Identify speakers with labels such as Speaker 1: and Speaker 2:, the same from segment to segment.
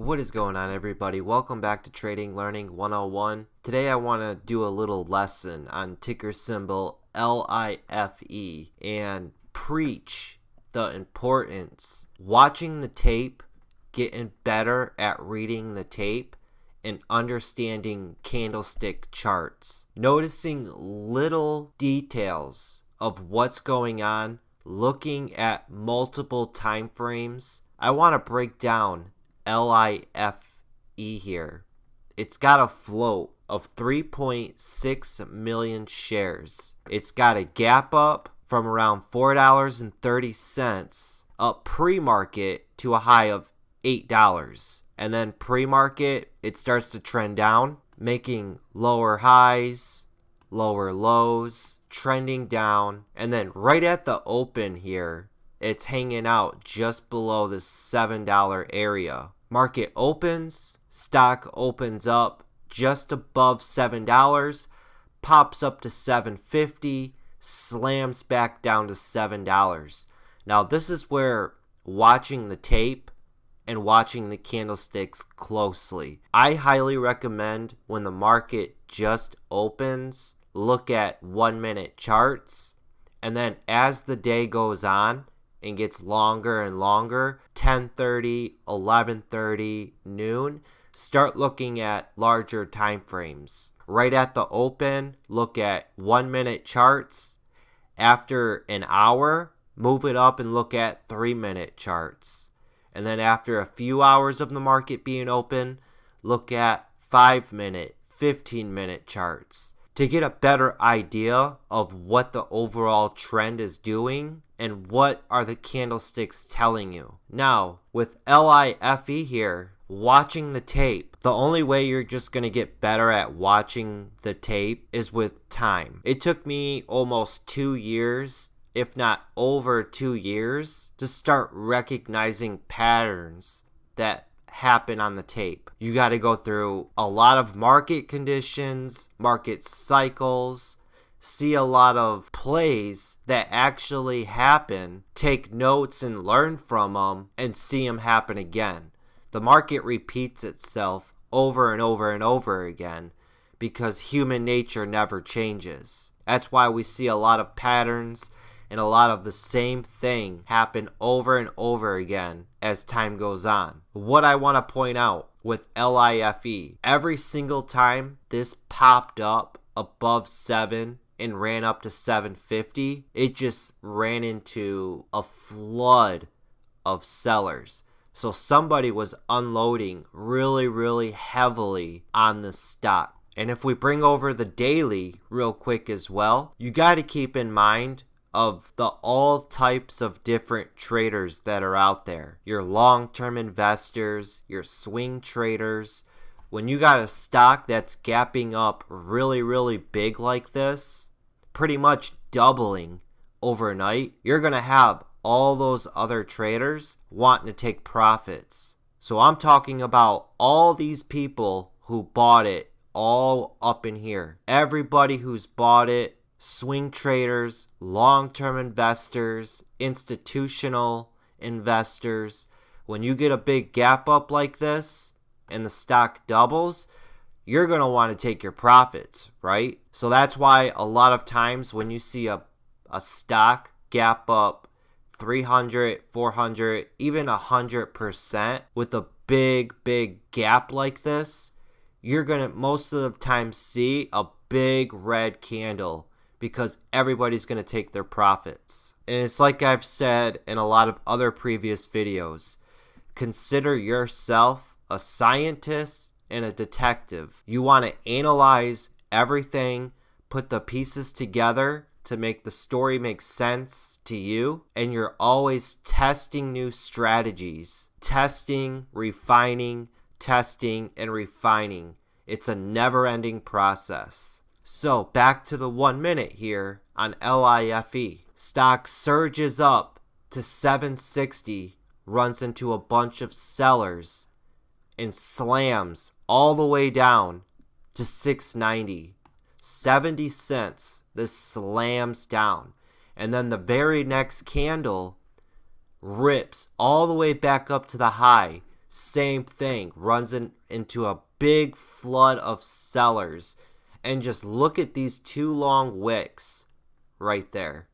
Speaker 1: What is going on, everybody? Welcome back to Trading Learning 101. Today I want to do a little lesson on ticker symbol LIFE and preach the importance watching the tape, getting better at reading the tape, and understanding candlestick charts. Noticing little details of what's going on, looking at multiple time frames. I want to break down LIFE here. It's got a float of 3.6 million shares. It's got a gap up from around $4.30 up pre-market to a high of $8. And then pre-market, it starts to trend down, making lower highs, lower lows, trending down. And then right at the open here, it's hanging out just below the $7 area. Market opens, stock opens up just above $7, pops up to $7.50, slams back down to $7. Now this is where watching the tape and watching the candlesticks closely. I highly recommend when the market just opens, look at 1-minute charts, and then as the day goes on, and gets longer and longer, 10:30, 11:30, noon, start looking at larger time frames. Right at the open, look at 1-minute charts. After an hour, move it up and look at 3-minute charts. And then after a few hours of the market being open, look at 5-minute, 15-minute charts to get a better idea of what the overall trend is doing and what are the candlesticks telling you. Now, with LIFE here, watching the tape, the only way you're just going to get better at watching the tape is with time. It took me almost 2 years, if not over 2 years, to start recognizing patterns that happen on the tape. You got to go through a lot of market conditions, market cycles, see a lot of plays that actually happen, take notes and learn from them, and see them happen again. The market repeats itself over and over and over again because human nature never changes. That's why we see a lot of patterns and a lot of the same thing happen over and over again as time goes on. What I want to point out with LIFE, every single time this popped up above 7 and ran up to 750, it just ran into a flood of sellers. So somebody was unloading really heavily on the stock. And if we bring over the daily real quick as well, you got to keep in mind of the all types of different traders that are out there. Your long-term investors, your swing traders. When you got a stock that's gapping up really big like this, pretty much doubling overnight, you're going to have all those other traders wanting to take profits. So I'm talking about all these people who bought it all up in here. Everybody who's bought it, swing traders, long-term investors, institutional investors. When you get a big gap up like this and the stock doubles, you're going to want to take your profits, right? So that's why a lot of times when you see a stock gap up 300, 400, even 100% with a big gap like this, you're going to most of the time see a big red candle because everybody's going to take their profits. And it's like I've said in a lot of other previous videos, consider yourself a scientist and a detective. You want to analyze everything, put the pieces together to make the story make sense to you, and you're always testing new strategies. Testing, refining, testing, and refining. It's a never-ending process. So back to the 1 minute here on LIFE. Stock surges up to 760, runs into a bunch of sellers, and slams all the way down to 690. 70 cents. This slams down. And then the very next candle rips all the way back up to the high, same thing, runs into a big flood of sellers. And just look at these two long wicks right there.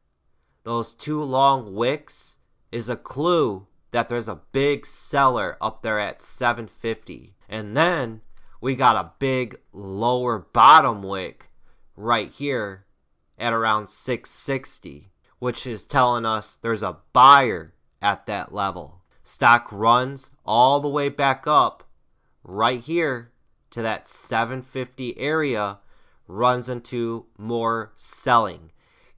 Speaker 1: Those two long wicks is a clue that there's a big seller up there at 750. And then we got a big lower bottom wick right here at around 660, which is telling us there's a buyer at that level. Stock runs all the way back up right here to that 750 area, runs into more selling.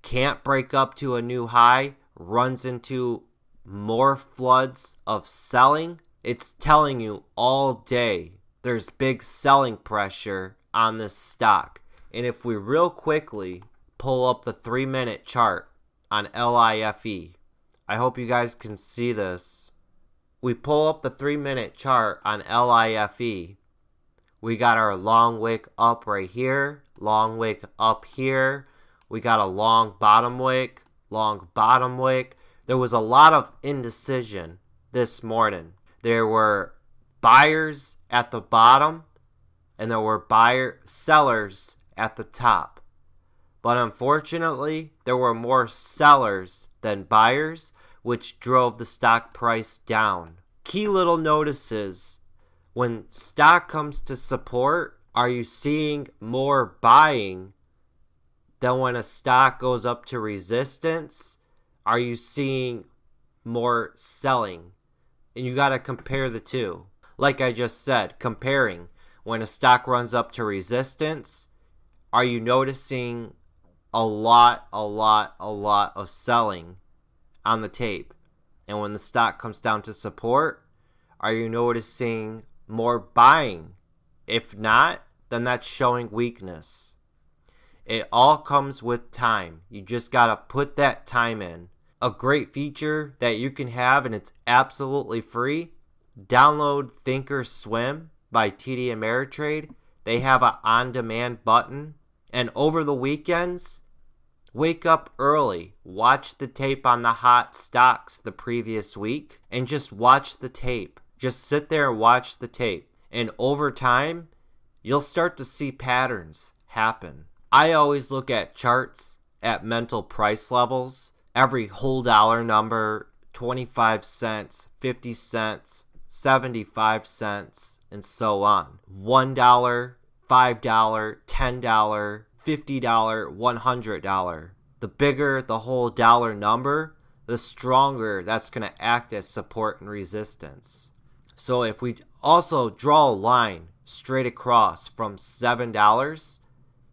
Speaker 1: Can't break up to a new high, runs into more floods of selling. It's telling you all day there's big selling pressure on this stock. And if we real quickly pull up the 3-minute chart on LIFE, I hope you guys can see this. We pull up the 3-minute chart on LIFE. We got our long wick up right here, long wick up here. We got a long bottom wick, long bottom wick. There was a lot of indecision this morning. There were buyers at the bottom and there were sellers at the top. But unfortunately, there were more sellers than buyers, which drove the stock price down. Key little notices: when stock comes to support, are you seeing more buying than when a stock goes up to resistance? Are you seeing more selling? And you got to compare the two. Like I just said, comparing. When a stock runs up to resistance, are you noticing a lot of selling on the tape? And when the stock comes down to support, are you noticing more buying? If not, then that's showing weakness. It all comes with time. You just got to put that time in. A great feature that you can have, and it's absolutely free, download Thinkorswim by TD Ameritrade. They have an on-demand button. And over the weekends, wake up early, watch the tape on the hot stocks the previous week, and just watch the tape. Just sit there and watch the tape. And over time, you'll start to see patterns happen. I always look at charts at mental price levels. Every whole dollar number, 25 cents, 50 cents, 75 cents, and so on. $1, $5, $10, $50, $100. The bigger the whole dollar number, the stronger that's going to act as support and resistance. So if we also draw a line straight across from $7,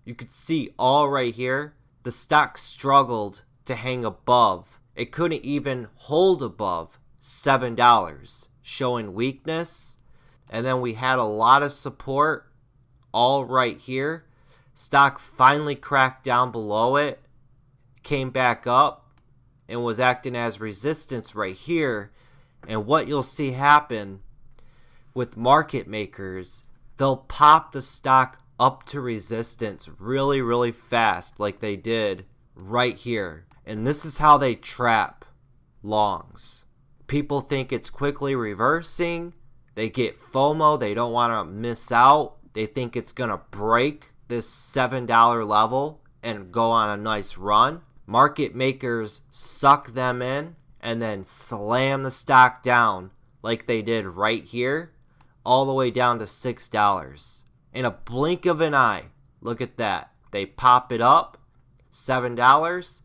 Speaker 1: you could see all right here, the stock struggled to hang above. It couldn't even hold above $7, showing weakness. And then we had a lot of support all right here. Stock finally cracked down below it, came back up, and was acting as resistance right here. And what you'll see happen with market makers, they'll pop the stock up to resistance really fast, like they did right here. And this is how they trap longs. People think it's quickly reversing. They get FOMO. They don't want to miss out. They think it's going to break this $7 level and go on a nice run. Market makers suck them in and then slam the stock down like they did right here, all the way down to $6. In a blink of an eye, look at that. They pop it up, $7.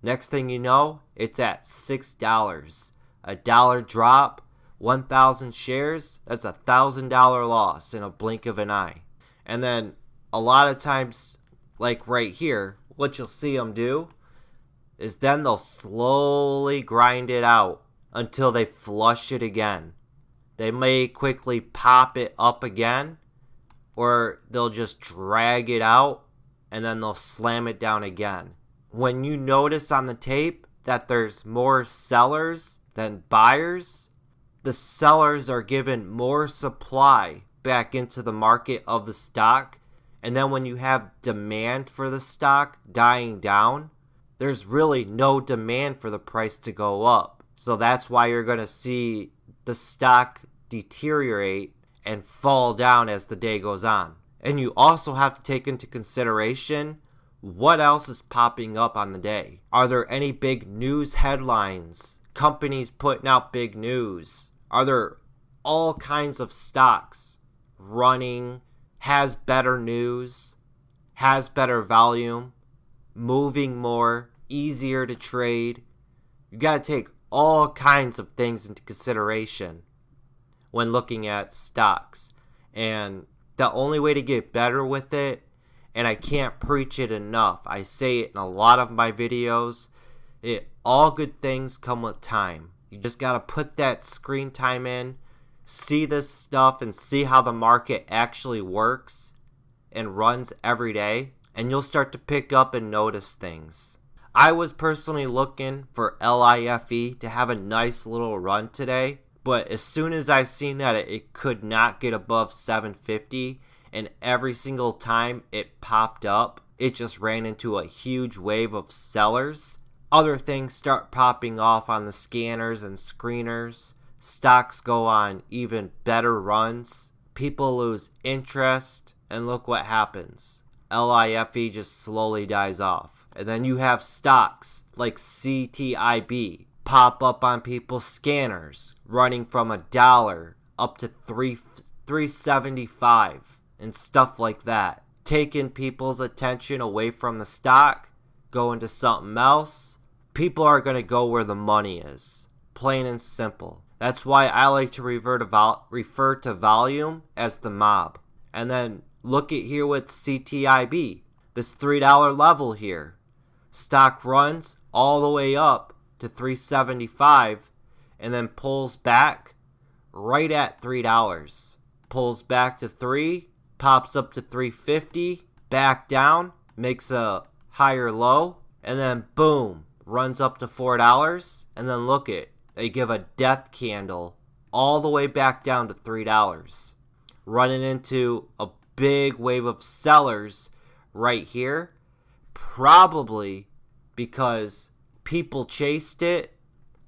Speaker 1: Next thing you know, it's at $6. A dollar drop, 1,000 shares, that's a $1,000 loss in a blink of an eye. And then a lot of times, like right here, what you'll see them do is then they'll slowly grind it out until they flush it again. They may quickly pop it up again, or they'll just drag it out and then they'll slam it down again. When you notice on the tape that there's more sellers than buyers, the sellers are given more supply back into the market of the stock. And then when you have demand for the stock dying down, there's really no demand for the price to go up. So that's why you're going to see the stock deteriorate and fall down as the day goes on. And you also have to take into consideration what else is popping up on the day. Are there any big news headlines? Companies putting out big news? Are there all kinds of stocks running, has better news, has better volume, moving more, easier to trade? You got to take all kinds of things into consideration when looking at stocks. And the only way to get better with it, and I can't preach it enough, I say it in a lot of my videos, all good things come with time. You just got to put that screen time in, see this stuff, and see how the market actually works and runs every day, and you'll start to pick up and notice things. I was personally looking for LIFE to have a nice little run today, but as soon as I seen that it could not get above 750, and every single time it popped up, it just ran into a huge wave of sellers. Other things start popping off on the scanners and screeners. Stocks go on even better runs. People lose interest, and look what happens. LIFE just slowly dies off. And then you have stocks like CTIB pop up on people's scanners, running from $1 up to $3.75 and stuff like that. Taking people's attention away from the stock, going to something else. People are going to go where the money is. Plain and simple. That's why I like to refer to volume as the mob. And then look at here with CTIB. This $3 level here. Stock runs all the way up to $3.75 and then pulls back right at $3. Pulls back to $3, pops up to $3.50, back down, makes a higher low, and then boom, runs up to $4, and then look it, they give a death candle all the way back down to $3, running into a big wave of sellers right here, probably because people chased it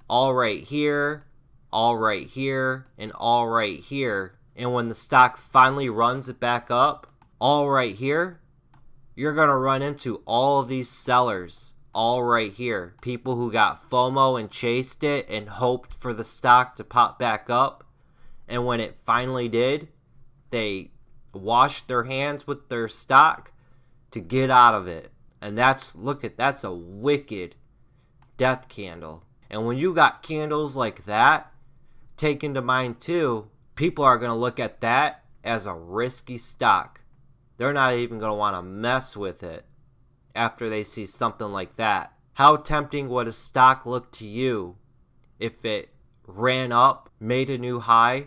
Speaker 1: all right here, all right here, and all right here. And when the stock finally runs it back up, all right here, you're going to run into all of these sellers all right here. People who got FOMO and chased it and hoped for the stock to pop back up. And when it finally did, they washed their hands with their stock to get out of it. And that's a wicked death candle. And when you got candles like that, take into mind too, people are going to look at that as a risky stock. They're not even going to want to mess with it after they see something like that. How tempting would a stock look to you if it ran up, made a new high,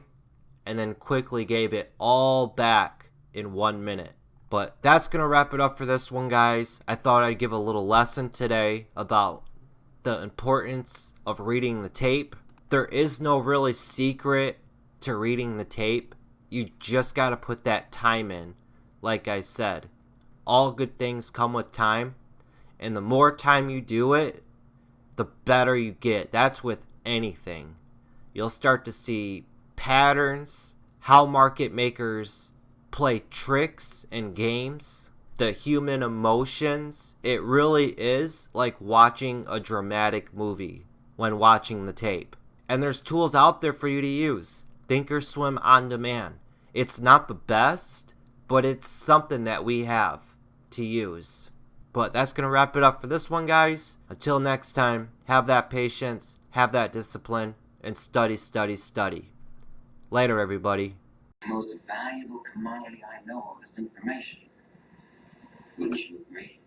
Speaker 1: and then quickly gave it all back in 1 minute? But that's going to wrap it up for this one, guys. I thought I'd give a little lesson today about the importance of reading the tape. There is no really secret to reading the tape. You just got to put that time in. Like I said, all good things come with time, and the more time you do it, the better you get. That's with anything. You'll start to see patterns, how market makers play tricks and games, the human emotions. It really is like watching a dramatic movie when watching the tape. And there's tools out there for you to use. Thinkorswim on demand. It's not the best, but it's something that we have to use. But that's going to wrap it up for this one, guys. Until next time, have that patience, have that discipline, and study, study, study. Later, everybody.
Speaker 2: The most valuable commodity I know of is information. Wouldn't you agree?